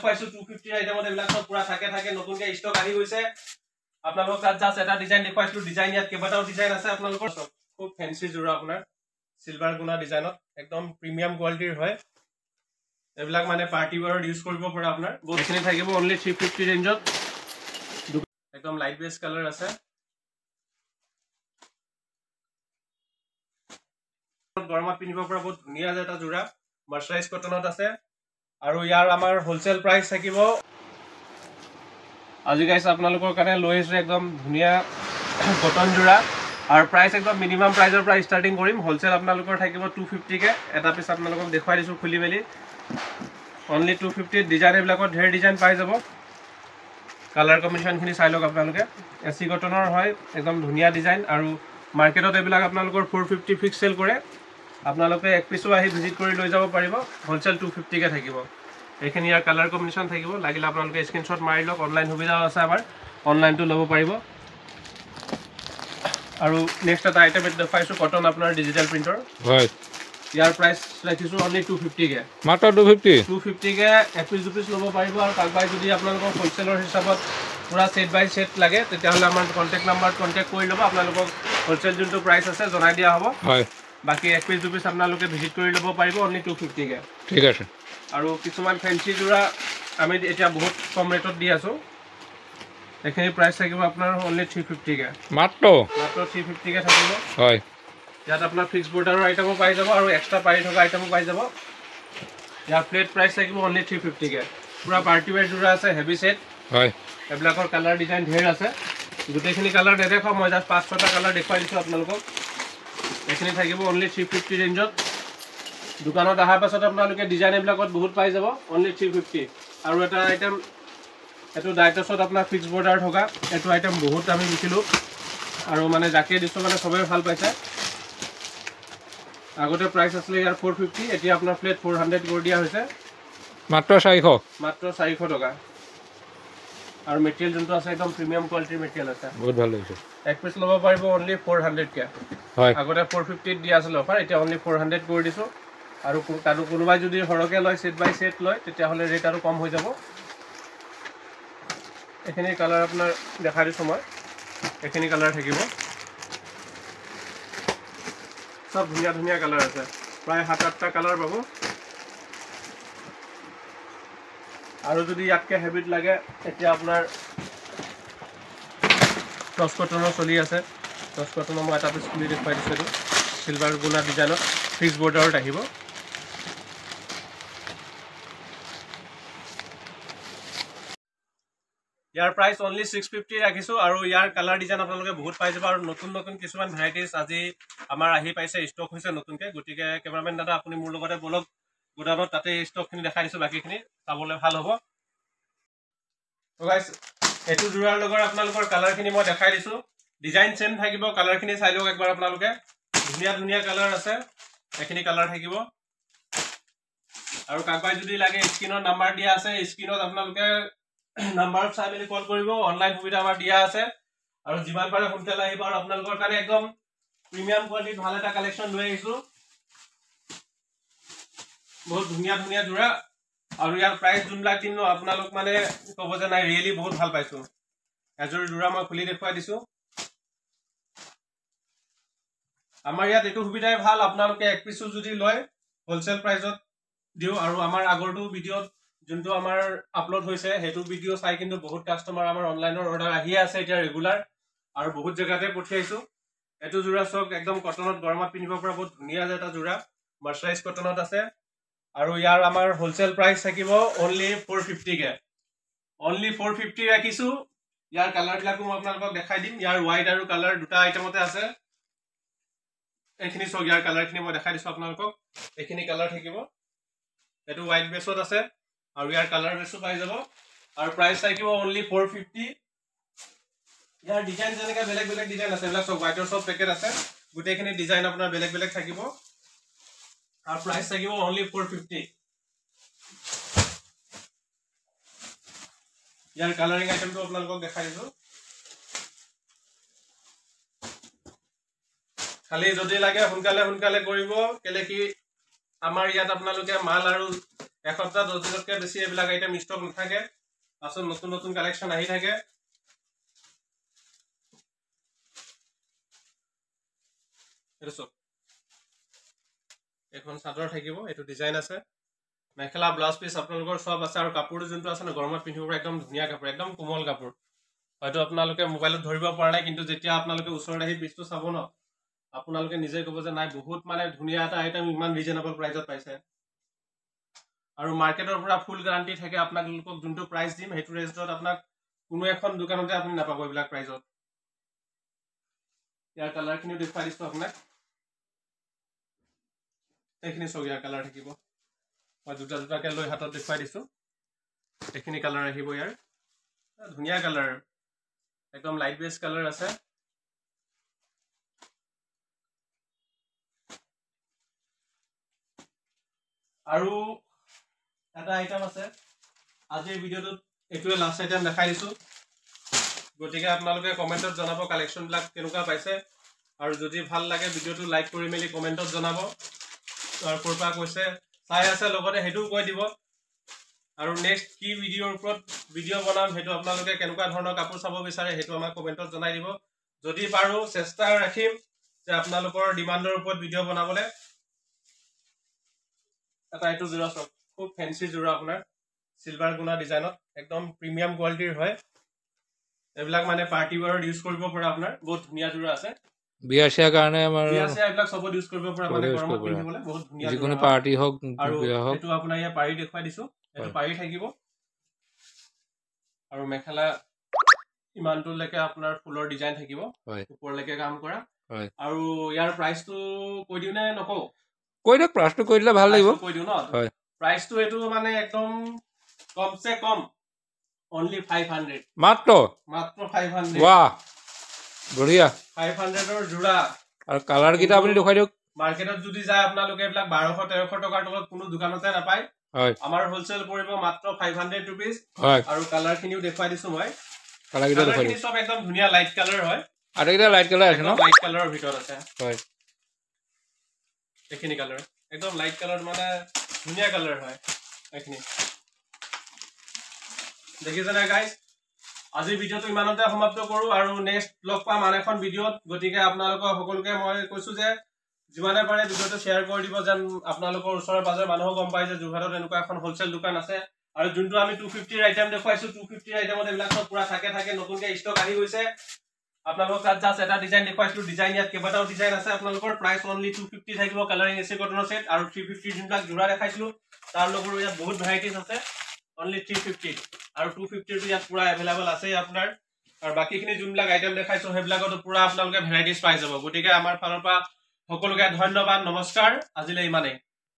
পাইছো 250 আইটেমত এবিলাক সব পুরা থাকে নতুনকে স্টক আহি গৈছে আপোনালোক তাত জাস্ট এটা ডিজাইন দেখাইছো ডিজাইন ইয়াত কেবাটাও ডিজাইন আছে আপোনালোকৰ সব খুব ফ্যান্সি জোৰা আপোনাৰ সিলভাৰ গুণা ডিজাইনত একদম প্ৰিমিয়াম কোৱালিটিৰ হয় এবিলাক মানে পাৰ্টি ওয়্যাৰত ইউজ কৰিব পৰা আপোনাৰ বহুতখিনি থাকিব অনলি 350 ৰেঞ্জত একদম লাইট বেস কালাৰ আছে গৰমত পিন্ধিব পৰা বহুত ধুনীয়া এটা জোৰা মাৰ্চাৰাইজ কটনত আছে আৰু ইয়াৰ আমাৰ হোলসেল প্ৰাইস থাকিব আজি গাইস আপোনালোকৰ কাৰণে লৈ আহিছো একদম ধুনীয়া কটন জোৰা আৰু প্ৰাইস একদম মিনিমাম প্ৰাইসৰ পৰা ষ্টাৰ্টিং কৰিম হোলসেল আপোনালোকৰ থাকিব 250 কে এটা পিস আপোনালোকক দেখুৱাই দিছো খুলি মেলি অনলি 250 ডিজাইন এবিলাকত ঢেৰ ডিজাইন পাই যাব কালাৰ কম্বিনেশন খিনি চাই লওক আপোনালোকে এসি কটনৰ হয় একদম ধুনীয়া ডিজাইন আৰু মাৰ্কেটত এবিলাক আপোনালোকৰ 450 ফিক্স সেল কৰে আপোনালোকে এক পিসও আহি ভিজিট কৰি লৈ যাব পাৰিব হোলসেল 250 কে থাকিব এখিনি ইয়াৰ কালাৰ কম্বিনেশন থাকিব লাগিলে আপোনালোকে স্ক্ৰিনশ্বট মাৰি লওক অনলাইন সুবিধাও আছে আমাৰ অনলাইনটো ল'ব পাৰিব আৰু নেক্সট এটা আইটেম দেখাইছো কটন আপোনাৰ ডিজিটাল প্ৰিন্টৰ হয় ইয়াৰ প্ৰাইস ৰাখিছো অনলি 250 কে মাত্ৰ 250 কে এক পিস ল'ব পাৰিব আৰু কাকবাই যদি আপোনালোকৰ হোলসেলৰ হিচাপত পুৰা সেট বাই সেট লাগে তেতিয়াহলে আমাৰ কন্টাক্ট নাম্বাৰত কন্টাক্ট কৰি ল'ব আপোনালোকক হোলসেল যোনটো প্ৰাইস আছে জনাই দিয়া হ'ব হয় বাকি এক পিস আপোনালোকে ভিজিট কৰি ল'ব পাৰিব অনলি 250 কে ঠিক আছে আৰু কিছুমান ফ্যান্সি জোৰা আমি এতিয়া বহুত কম ৰেটত দি আছো এখিনি প্ৰাইস থাকিব আপোনাৰ অনলি 350 কে মাত্ৰ 350 কে থাকিব হয় ইয়াত আপোনাৰ ফিক্স বৰ্ডাৰৰ আইটেমো পাই যাব আৰু এক্সট্ৰা পাৰি থকা আইটেমো পাই যাব ইয়াৰ প্লেট প্ৰাইস থাকিব অনলি 350 কে পুৰা পাৰ্টি ওয়্যাৰ জোৰা আছে হেভি সেট হয় এবিলাকৰ কালাৰ ডিজাইন ঢেৰ আছে গুটেখিনি কালাৰ নেদেখাও মই জাস্ট 5-6টা কালাৰ দেখুৱাই দিছো আপোনালোকক এখিনি থাকিব অনলি 350 ৰেঞ্জত দোকানত আহাৰ পাছত আপোনালোকে ডিজাইন এবিলাকত বহুত পাই যাব অনলি 350 আৰু এটা আইটেম এটো ডাইটছত আপোনাৰ ফিক্স বৰ্ডাৰ থকা এটো আইটেম বহুত আমি বিকিলো আৰু মানে জাকে দিছো মানে সবে ভাল পাইছে আগতে প্ৰাইস আছিল ইয়াৰ 450 এতিয়া আপোনাৰ প্লেট 400 কৰি দিয়া হৈছে মাত্ৰ 400 টকা আৰু মেটেৰিয়েল যোনটো আছে একদম প্ৰিমিয়াম কোৱালিটিৰ মেটেৰিয়েল আছে বহুত ভাল হৈছে এক পিস ল'ব পাৰিব অনলি 400 কে হয় আগতে 450 দিয়া আছিল অফাৰ এতিয়া অনলি 400 কৰি দিছো আৰু কোনোবাই যদি হৰকে লয় সেট বাই সেট লয় তেতিয়াহলে ৰেট আৰু কম হৈ যাব এখিনি কালাৰ আপোনাৰ দেখাই দিছো মই এখিনি কালাৰ থাকিব সব ধুনীয়া কালাৰ আছে প্ৰায় 7-8টা কালাৰ পাব আৰু যদি ইয়াতকে হেভিট লাগে এতিয়া আপোনাৰ টস কটনৰ চলি আছে টস কটনৰ মই এটা পিস খুলি দেখুৱাই দিছো এইটো সিলভাৰ গুণা ডিজাইনত ফিক্স বৰ্ডাৰত আহিব ইয়াৰ প্ৰাইস অনলি 650 ৰাখিছো আৰু ইয়াৰ কালাৰ ডিজাইন আপোনালোকে বহুত পাই যাব আৰু নতুন কিছুমান ভ্যাৰাইটিজ আজি আমাৰ আহি পাইছে ষ্টক হৈছে নতুনকে গটিকে কেমেৰামেন দাদা আপুনি মোৰ লগতে বলক গুদানত তাতে ষ্টকখিনি দেখাই দিছো বাকিখিনি চাবলৈ ভাল হ'ব তো গাইস এটো জোৰাৰ লগৰ আপোনালোকৰ কালাৰখিনি মই দেখাই দিছো ডিজাইন সেম থাকিব কালাৰখিনি চাই লওক একবাৰ আপোনালোকে ধুনীয়া কালাৰ আছে এখিনি কালাৰ থাকিব আৰু কাকবাই যদি লাগে স্ক্ৰিনত নাম্বাৰ দিয়া আছে স্ক্ৰিনত আপোনালোকে নাম্বাৰত চাই মেলি কল কৰিব অনলাইন সুবিধা আমাৰ দিয়া আছে আৰু যিমান পাৰে সোনকালে আহিব আৰু আপোনালোকৰ কাৰণে একদম প্ৰিমিয়াম কোৱালিটিৰ ভাল এটা কালেকচন লৈ আহিছো বহুত ধুনীয়া জোৰা আৰু ইয়াৰ প্ৰাইস যোনবিলাক দিনো আপোনালোক মানে কব যে নাই ৰিয়েলি বহুত ভাল পাইছো এজোৰ জোৰা মই খুলি দেখুৱাই দিছো আমাৰ ইয়াত এটো সুবিধাই ভাল আপোনালোকে এক পিসও যদি লয় হোলসেল প্ৰাইসত দিও আৰু আমাৰ আগৰটো ভিডিঅ'ত যোনটো আমাৰ আপলোড হৈছে হেতু ভিডিঅ' চাই কিন্তু বহুত কাস্টমাৰ আমাৰ অনলাইনৰ অৰ্ডাৰ আহি আছে এতিয়া ৰেগুলাৰ আৰু বহুত জায়গাতে পঠিয়াইছো এটো জোৰা সক একদম কটনত গৰমত পিন্ধিব পৰা বহুত ধুনীয়া এটা জোৰা মাৰ্চাৰাইজ কটনত আছে আৰু ইয়াৰ আমাৰ হোলসেল প্ৰাইস থাকিব অনলি 450 কে অনলি 450 ৰাখিছো ইয়াৰ কালাৰ বিলাকো মই আপোনালোকক দেখাই দিম ইয়াৰ হোৱাইট আৰু কালাৰ দুটা আইটেমতে আছে এখিনি সক ইয়াৰ কালাৰখিনি মই দেখাই দিছো আপোনালোকক এখিনি কালাৰ থাকিব এটো হোৱাইট বেছত আছে আৰু ইয়াৰ কালাৰ বেছো পাই যাব আৰু প্ৰাইস থাকিব অনলি 450 ইয়াৰ ডিজাইন যেনেকা বেলেগ ডিজাইন আছে এলা সব হোৱাইটৰ সব পেকেট আছে গুটেখিনি ডিজাইন আপোনাৰ বেলেগ থাকিব আৰু প্ৰাইস থাকিব অনলি 450 ইয়াৰ কালাৰিং আইটেমটো আপোনালোকক দেখাই দিছো খালি যদি লাগে সোনকালে কৰিব কেলে কি আমাৰ ইয়াত আপোনালোকে মাল আৰু এসপ্তাহ 10 দিনতকৈ বেছি এইবিলাক আইটেম ষ্টক নাথাকে আসল নতুন নতুন কালেকশ্যন আহি থাকে এটো সব এখন চাদৰ থাকিব এটো ডিজাইন আছে মেখেলা ব্লাউজ পিস আপোনালোকৰ সব আছে আৰু কাপোৰ যোনটো আছে না গৰমত পিন্ধিব একদম ধুনীয়া কাপোৰ একদম কোমল কাপোৰ হয়তো আপোনালোকে মোবাইলত ধৰিব পৰা নাই কিন্তু যেতিয়া আপোনালোকে ওচৰত আহি পিসটো চাব ন আপোনালোকে নিজে ক'ব যে নাই বহুত মানে ধুনীয়া এটা আইটেম ইমান ৰিজনেবল প্ৰাইসত পাইছে আৰু মাৰ্কেটৰ পৰা ফুল গ্যাৰান্টি থাকে আপোনালোকক যোনটো প্ৰাইস দিম হেতু ৰেঞ্জত আপোনাক কোনো এখন দোকানতে আপুনি নাপাব এইবিলাক প্ৰাইসত ইয়াৰ কালাৰখিনি দেখুৱাই দিছো আপোনাক এইখিনি সগিয়া কালাৰ থাকিব মই দুটা দুটাকে লৈ হাতত দেখুৱাই দিছো এইখিনি কালাৰ আহিব ইয়াৰ ধুনীয়া কালাৰ একদম লাইট বেস কালাৰ আছে আৰু এটা আইটেম আছে আজিৰ ভিডিওটো এটোৱে লাষ্ট আইটেম দেখাই দিছো গতিকে আপোনালোকে কমেন্টত জনাব কালেকশ্যন বিলাক কেনেকুৱা পাইছে আৰু যদি ভাল লাগে ভিডিওটো লাইক কৰি মেলি কমেন্টত জনাব আৰু কৰপা কৈছে চাই আছে লগতে হেতু কৈ দিব আৰু নেক্সট কি ভিডিওৰ ওপৰত ভিডিও বনাম হেতু আপোনালোকে কেনেকুৱা ধৰণৰ কাপোৰ চাব বিচাৰে হেতু আমাক কমেন্টত জনাই দিব যদি পাৰো চেষ্টা ৰাখিম যে আপোনালোকৰ ডিমান্ডৰ ওপৰত ভিডিও বনাবলে এটা এটো জোৰা সব খুব ফেন্সি জোৰা আপোনাৰ সিলভাৰ গুনা ডিজাইনত একদম প্ৰিমিয়াম কোৱালিটিৰ হয় এবিলাক মানে পাৰ্টি ওয়্যাৰত ইউজ কৰিব পৰা আপোনাৰ বহুত ধুনীয়া জোৰা আছে বিয়াশিয়া কাৰণে আমাৰ বিয়াশিয়া এবিলাক সব ইউজ কৰিব পৰা মানে গৰমত পিন্ধিবলৈ বহুত ধুনীয়া যিকোনো পাৰ্টি হওক আৰু বিয়া হওক এটো আপোনাৰ ইয়া পাৰি দেখুৱাই দিছো এটো পাৰি থাকিব আৰু মেখেলা ইমানটোলৈকে আপোনাৰ ফুলৰ ডিজাইন থাকিব ওপৰলৈকে কাম কৰা আৰু ইয়াৰ প্ৰাইসটো কৈ দিও নে নকও কৈ দিয়ক প্ৰাইসটো কৈ দিলে ভাল লাগিব কৈ দিও ন প্ৰাইসটো এটো মানে একদম কমসে কম only 500 মাত্ৰ 500 বাহ বঢ়িয়া 500 ৰ জোৰা আৰু কালাৰ কিটা আপুনি দেখুৱাই দিয়ক মাৰ্কেটত যদি যায় আপোনালোকে এইবিলাক 1200-1300 টকাৰ তলত কোনো দোকানতে নাপায় হয় আমাৰ হোলসেল পৰিব মাত্ৰ 500 रुपीस হয় আৰু কালাৰ খিনিও দেখুৱাই দিছো মই কালাৰ কিটা দেখুৱাই দিছো সব একদম ধুনীয়া লাইট কালাৰ হয় আৰু কিটা লাইট কালাৰ আছে ন লাইট কালাৰৰ ভিতৰত আছে হয় এইখিনি কালাৰ একদম লাইট কালাৰ মানে ধুনীয়া কালাৰ হয় এইখিনি দেখিছেনে গাইস আজি ভিডিওটো ইমানতে সমাপ্ত কৰো আৰু নেক্সট ব্লগ পাম আন এখন ভিডিওত গতিকে আপোনালোকক সকলোকে মই কৈছো যে যিমানে পাৰে ভিডিওটো শেয়াৰ কৰি দিব যেন আপোনালোকৰ ওচৰৰ পাজৰ মানুহ গম পায় যে জুহাৰত এনেকুৱা এখন হোলসেল দোকান আছে আৰু যোনটো আমি 250 আইটেম দেখুৱাইছো 250 আইটেমত এবিলাক সব পুৰা থাকে নতুনকে ষ্টক আহি গৈছে আপোনালোকক তাত জাস্ট এটা ডিজাইন দেখুৱাইছো ডিজাইন ইয়াত কেইবাটাও ডিজাইন আছে আপোনালোকৰ প্ৰাইস অনলি 250 থাকিব কালাৰিং এসি কটনৰ সেট আৰু 350 যোনবিলাক জোৰা দেখাইছো তাৰ লগৰ ইয়াত বহুত ভ্যাৰাইটিজ আছে only 350 আৰু 250 টো ইয়াত পুৰা अवेलेबल আছে আপোনাৰ আৰু বাকিখিনি যোনবিলাক আইটেম দেখাইছো হেবিলাকটো পুৰা আপোনালোকে ভ্যাৰাইটিজ পাই যাব গতিকে আমাৰ ফালৰ পৰা সকলোকে ধন্যবাদ নমস্কাৰ আজিলৈ ইমানেই